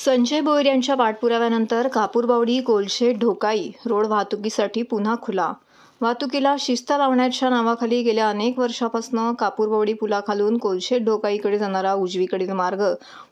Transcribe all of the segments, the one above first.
संजय भोईर यांच्या पाठपुराव्यानंतर कापूरबावडी कोलशेत ढोकाई रोड वाहतुकीसाठी पुन्हा खुला। वाहतुकीला शिस्त लावण्याच्या नावाखाली गेल्या अनेक वर्षापासून कापूरबावडी पुलाखालून कोलशेत ढोकाईकडे जाणारा उजवीकडील मार्ग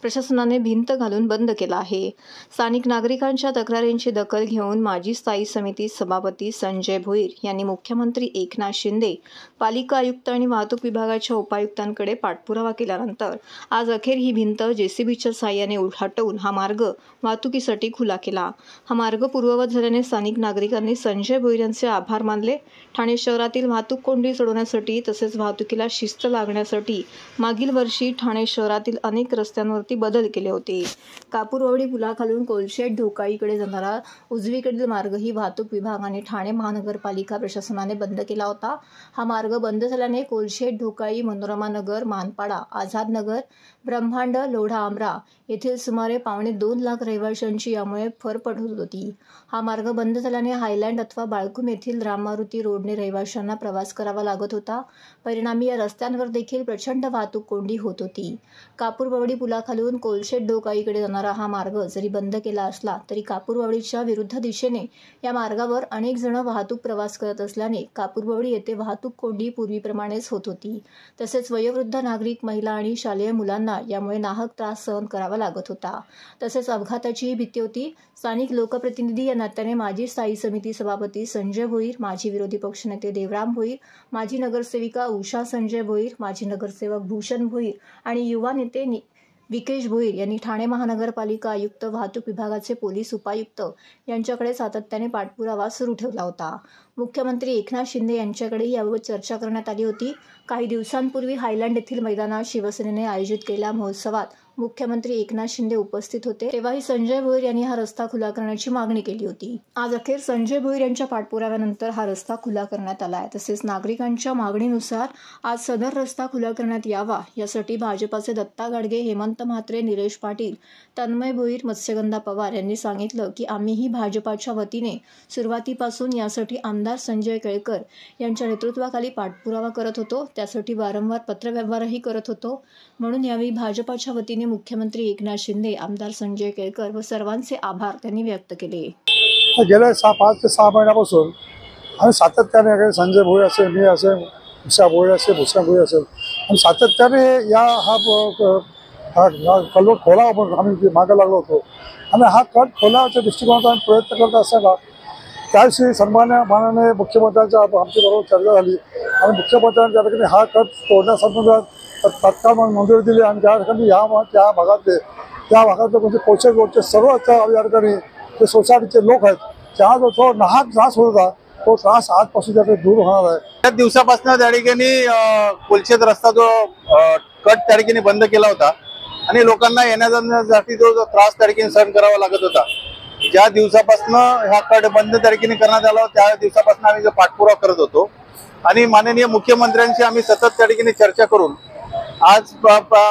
प्रशासनाने भिंत घालून बंद केला आहे। स्थानिक नागरिकांच्या तक्रारींची दखल घेऊन माजी स्थायी समिती सभापती संजय भोईर यांनी मुख्यमंत्री एकनाथ शिंदे, पालिका आयुक्त आणि वाहतूक विभागाच्या उपायुक्तांकडे पाठपुरावा केल्यानंतर आज अखेर ही भिंत जेसीबीच्या साहाय्याने हटवून हा मार्ग वाहतुकीसाठी खुला केला। हा मार्ग पूर्ववत झाल्याने स्थानिक नागरिकांनी संजय भोईर यांचे आभार मानले। ठाणे शहरातील वाहतूक कोंडी सोडवण्यासाठी तसेच वाहतुकीला शिस्त लागण्यासाठी मागील वर्षी ठाणे शहरातील अनेक रस्त्यांवरती बदल केले होते। कापूरबावडी पुलाखालून कोलशेत ढोकाईकडे जाणारा उजवीकडील मार्गही वाहतूक विभाग आणि ठाणे महानगरपालिका प्रशासनाने बंद केला होता। हा मार्ग बंद झाल्याने कोलशेत ढोकाई, मनोरमा नगर, मानपाडा, आझाद नगर, ब्रह्मांड, लोढा आमरा येथील सुमारे 2.25 लाख रहिवाशांची यामुळे फरफट होत होती। हा मार्ग बंद झाल्याने हायलँड अथवा बाळकुम येथील राम मारुती रोडने रहिवाशांना प्रवास करावा लागत होता। परिणामी या रस्त्यांवर देखील प्रचंड वाहतूक कोंडी होत होती। कापूरबावडी पुलाखालून कोलशेत ढोकाईकडे जाणारा हा मार्ग जरी बंद केला असला तरी कापूरबावडीच्या विरुद्ध दिशेने या मार्गावर अनेक जण वाहतूक प्रवास करत असल्याने कापूरबावडी येथे वाहतूक कोंडी पूर्वीप्रमाणेच होत होती। तसेच वयोवृद्ध नागरिक, महिला आणि शालेय मुलांना यामुळे नाहक त्रास सहन करावा लागत होता। तसेच अपघाताचीही भीती होती। स्थानिक लोकप्रतिनिधी या नात्याने माजी स्थायी समिती सभापती संजय भोईर, माजी विरोधी पक्षनेते देवराम भोईर, माजी नगरसेविका उषा संजय भोईर, माजी नगरसेवक भूषण भोईर आणि युवा नेते विकेश भोईर यांनी ठाणे महानगरपालिका आयुक्त, वाहतूक विभागाचे पोलीस उपायुक्त यांच्याकडे सातत्याने पाठपुरावा सुरू ठेवला होता। मुख्यमंत्री एकनाथ शिंदे यांच्याकडेही याबाबत चर्चा करण्यात आली होती। काही दिवसांपूर्वी हायलँड येथील मैदानात शिवसेनेने आयोजित केलेल्या महोत्सवात मुख्यमंत्री एकनाथ शिंदे उपस्थित होते। तेव्हाही संजय भोईर यांनी हा रस्ता खुला करण्याची मागणी केली होती। आज अखेर संजय भोईर यांच्या पाठपुराव्यानंतर हा रस्ता खुला करण्यात आला आहे। तसेच नागरिकांच्या मागणीनुसार आज सदर रस्ता खुला करण्यात यावा यासाठी भाजपाचे दत्ता गाडगे, हेमंत म्हात्रे, निलेश पाटील, तन्मय भोईर, मत्स्यगंधा पवार यांनी सांगितलं की आम्हीही भाजपाच्या वतीने सुरुवातीपासून यासाठी आमदार संजय केळकर यांच्या नेतृत्वाखाली पाठपुरावा करत होतो। त्यासाठी वारंवार पत्रव्यवहारही करत होतो। म्हणून यावेळी भाजपाच्या वतीने मुख्यमंत्री एकनाथ शिंदे, आमदार संजय केळकर व सर्वांचे आभार त्यांनी व्यक्त केले। गेल्या 5 ते 6 महिन्यापासून आम्ही सातत्याने संजय भोईर असेल, मी असेल, उषा भोईर असेल, भूषण भोईर असेल, आणि सातत्याने हा कल्लोळ खोला आम्ही मागे लागलो होतो। आणि हा कट खोलाच्या दृष्टिकोनातून आम्ही प्रयत्न करत असताना त्याविषयी माननीय मुख्यमंत्र्यांच्या आमची बरोबर चर्चा झाली आणि मुख्यमंत्र्यांनी त्या ठिकाणी हा कट तोडण्यासंदर्भात तत्काळ मंजुरी दिली। आणि त्या ठिकाणी त्या भागातले म्हणजे कोलशेत रोडचे सर्व या ठिकाणी जे सोसायटीचे लोक आहेत, त्या जो नाहक त्रास होत होता तो त्रास आजपासून त्या दूर होणार आहे। त्या दिवसापासून त्या ठिकाणी कोलशेत रस्ता जो कट त्या ठिकाणी बंद केला होता आणि लोकांना येण्याजाण्यासाठी जो त्रास त्या ठिकाणी सहन करावा लागत होता। ज्या दिवसापासून हा कट बंद त्या ठिकाणी करण्यात आला त्या दिवसापासून आम्ही जो पाठपुरावा करत होतो आणि माननीय मुख्यमंत्र्यांशी आम्ही सतत त्या ठिकाणी चर्चा करून आज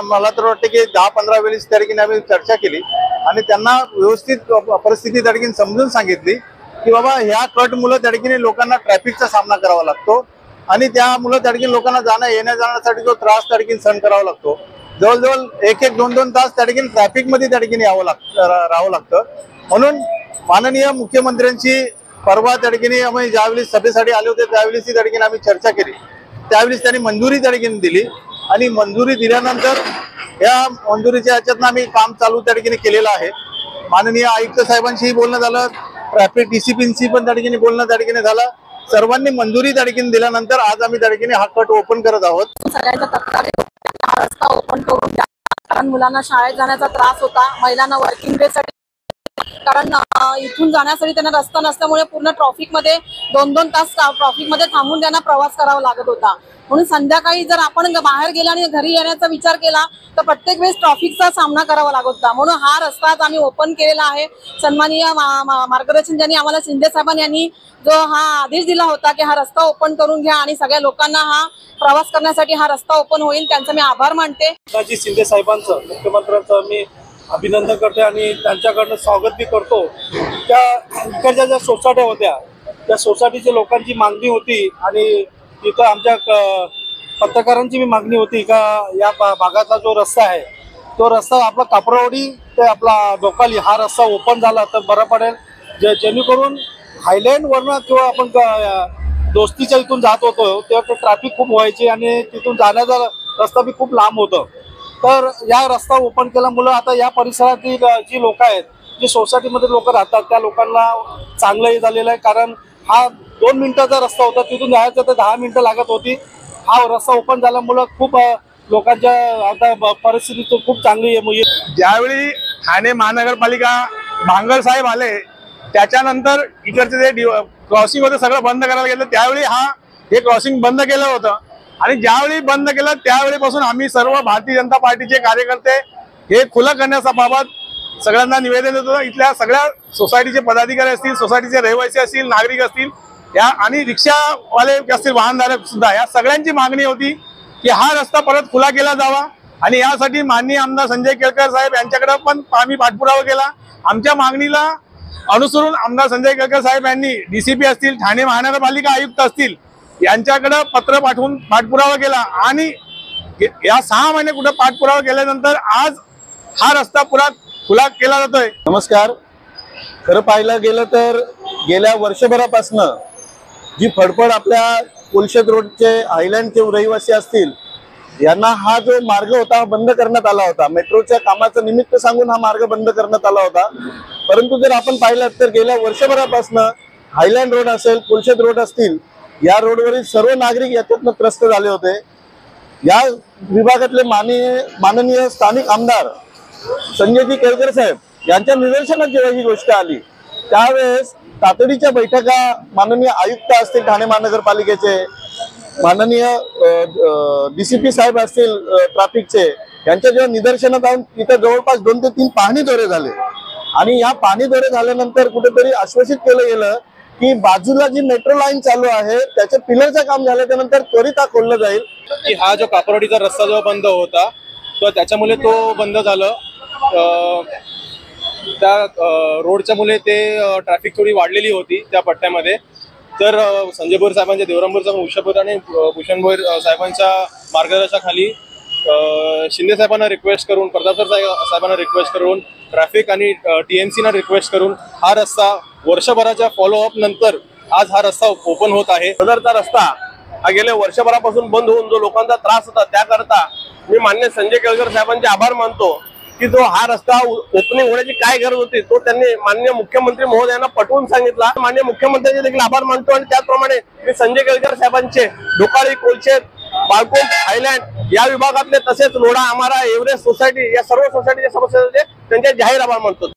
मला तर वाटतं की 10-15 वेळेस त्या ठिकाणी आम्ही चर्चा केली आणि त्यांना व्यवस्थित परिस्थिती त्या ठिकाणी समजून सांगितली की बाबा ह्या कट मुळे त्या ठिकाणी लोकांना ट्रॅफिकचा सामना करावा लागतो आणि त्यामुळे त्या ठिकाणी लोकांना येण्या जाण्यासाठी जो त्रास त्या ठिकाणी सहन करावा लागतो। जवळजवळ 1-1, 2-2 तास त्या ठिकाणी ट्रॅफिकमध्ये त्या ठिकाणी राहावं लागतं। म्हणून माननीय मुख्यमंत्र्यांची परवा त्या ठिकाणी आम्ही ज्यावेळी सभेसाठी आले होते त्यावेळेस त्या ठिकाणी आम्ही चर्चा केली। त्यावेळेस त्यांनी मंजुरी त्या ठिकाणी दिली आणि मंजुरी दिल्यानंतर या मंजुरीच्या ह्याच्यातनं आम्ही काम चालू त्या ठिकाणी केलेलं आहे। माननीय आयुक्त साहेबांशीही बोलणं झालं, ट्रॅफिक डीसीपींशी पण त्या ठिकाणी बोलणं त्या ठिकाणी झालं। सर्वांनी मंजुरी त्या ठिकाणी दिल्यानंतर आज आम्ही त्या ठिकाणी हा कट ओपन करत आहोत। सगळ्यांच्या तक्रारी हा रस्ता ओपन करून द्या, कारण मुलांना शाळेत जाण्याचा त्रास होता, महिलांना वर्किंग डे साठी, कारण इथून जाण्यासाठी त्यांना रस्ता नसल्यामुळे पूर्ण ट्रॅफिकमध्ये 2-2 तास ट्रॅफिकमध्ये थांबून त्यांना प्रवास करावा लागत होता। म्हणून संध्याकाळी जर आपण बाहेर गेला आणि घरी येण्याचा विचार केला तर प्रत्येक वेळेस ट्रॅफिकचा सामना करावा लागत होता। म्हणून हा रस्ता आम्ही ओपन केलेला आहे। सन्माननीय मार्गदर्शन ज्यांनी आम्हाला शिंदे साहेबांनी यांनी जो हा आदेश दिला होता की हा रस्ता ओपन करून घ्या आणि सगळ्या लोकांना हा प्रवास करण्यासाठी हा रस्ता ओपन होईल, त्यांचा मी आभार मानते। शिंदे साहेबांचं, मुख्यमंत्र्यांचं मी अभिनंदन करते आणि त्यांच्याकडनं स्वागत बी करतो। त्या इकडच्या ज्या सोसायट्या होत्या त्या सोसायटीच्या लोकांची मागणी होती आणि तिथं आमच्या पत्रकारांची भी मागणी होती का या भागातला जो रस्ता आहे तो रस्ता आपला कापरावडी ते आपला डोकाली हा रस्ता ओपन झाला तर बरं पडेल, जेणेकरून हायलँड वरनं किंवा आपण दोस्तीच्या इथून जात होतो तेव्हा ट्रॅफिक खूप व्हायची आणि तिथून जाण्याचा रस्ता बी खूप लांब होतं. तर या रस्ता ओपन केल्यामुळं आता या परिसरातील जी लोक आहेत, जी सोसायटीमध्ये लोक राहतात, त्या लोकांना चांगलंही झालेलं आहे. कारण हा 2 मिनिटाचा रस्ता होता, तिथून जायचं तर 10 मिनिटं लागत होती. हा रस्ता ओपन झाल्यामुळं खूप लोकांच्या आता परिस्थिती खूप चांगली आहे. ज्यावेळी ठाणे महानगरपालिका भांगर साहेब आले त्याच्यानंतर इकडचे जे क्रॉसिंग होतं सगळं बंद करायला घेतलं, त्यावेळी हे क्रॉसिंग बंद केलं होतं. आणि ज्यावेळी बंद केलं त्यावेळीपासून आम्ही सर्व भारतीय जनता पार्टीचे कार्यकर्ते हे खुलं करण्याबाबत सगळ्यांना निवेदन देत होतो. इथल्या सगळ्या सोसायटीचे पदाधिकारी असतील, सोसायटीचे रहिवासी असतील, नागरिक असतील, या आणि रिक्षावाले असतील, वाहनधारक सुद्धा, या सगळ्यांची मागणी होती की हा रस्ता परत खुला केला जावा. आणि यासाठी माननीय आमदार संजय केळकर साहेब यांच्याकडे पण आम्ही पाठपुरावा केला. आमच्या मागणीला अनुसरून आमदार संजय केळकर साहेब यांनी DCP असतील, ठाणे महानगरपालिका आयुक्त असतील, यांच्याकडे पत्र पाठवून पाठपुरावा केला. आणि या 6 महिने कुठे पाठपुरावा केल्यानंतर आज हा रस्ता पुरा खुला केला जातोय. नमस्कार. खरं पाहायला गेलं तर गेल्या वर्षभरापासून जी फडफड आपल्या कोलशेत रोडचे हायलँडचे रहिवासी असतील यांना हा जो मार्ग होता बंद करण्यात आला होता. मेट्रोच्या कामाचं निमित्त सांगून हा मार्ग बंद करण्यात आला होता. परंतु जर आपण पाहिलं तर गेल्या वर्षभरापासून हायलँड रोड असेल, कोलशेत रोड असतील, या रोडवरील सर्व नागरिक याच्यातून त्रस्त झाले होते. या विभागातले माननीय स्थानिक आमदार संजयजी केळकर साहेब यांच्या निदर्शनात जेव्हा ही गोष्ट आली त्यावेळेस तातडीच्या बैठका माननीय आयुक्त असतील ठाणे महानगरपालिकेचे, माननीय DCP साहेब असतील ट्रॅफिकचे, यांच्या जेव्हा निदर्शनात आणून तिथे जवळपास 2 ते 3 पाहणी दौरे झाले. आणि या पाहणी दौरे झाल्यानंतर कुठेतरी आश्वासित केलं गेलं की बाजूला जी मेट्रो लाईन चालू आहे त्याच्या पिलरचं काम झाल्याच्या नंतर त्वरित हा खोललं जाईल. की हा जो कापरवाडीचा रस्ता जो बंद होता तो त्याच्यामुळे तो बंद झालं. त्या रोडच्या मुळे ते ट्रॅफिक थोडी वाढलेली होती त्या पट्ट्यामध्ये. तर संजय भोईर साहेबांच्या, देवराम भोईर साहेब, उषा भोईर आणि भूषण भोईर साहेबांच्या मार्गदर्शनाखाली शिंदे साहेबांना रिक्वेस्ट करून, प्रताप साहेबांना रिक्वेस्ट करून, ट्रॅफिक आणि TMC ना रिक्वेस्ट करून हा रस्ता वर्षभराच्या फॉलोअप नंतर आज हा रस्ता ओपन होत आहे. सदरचा रस्ता हा गेल्या वर्षभरापासून बंद होऊन जो लोकांचा त्रास होता त्याकरता मी मान्य संजय केळकर साहेबांचे आभार मानतो की जो हा रस्ता ओपनिंग होण्याची काय गरज होती तो त्यांनी माननीय मुख्यमंत्री महोदयांना पटवून सांगितला. माननीय मुख्यमंत्र्यांचे देखील आभार मानतो. आणि त्याचप्रमाणे मी संजय केळकर साहेबांचे ढोकाळी, कोलशेत, बाळकुंड, हायलँड या विभागातले तसेच लोढा, आमारा, एव्हरेस्ट सोसायटी या सर्व सोसायटीच्या समस्या त्यांचे जाहीर आभार मानतो.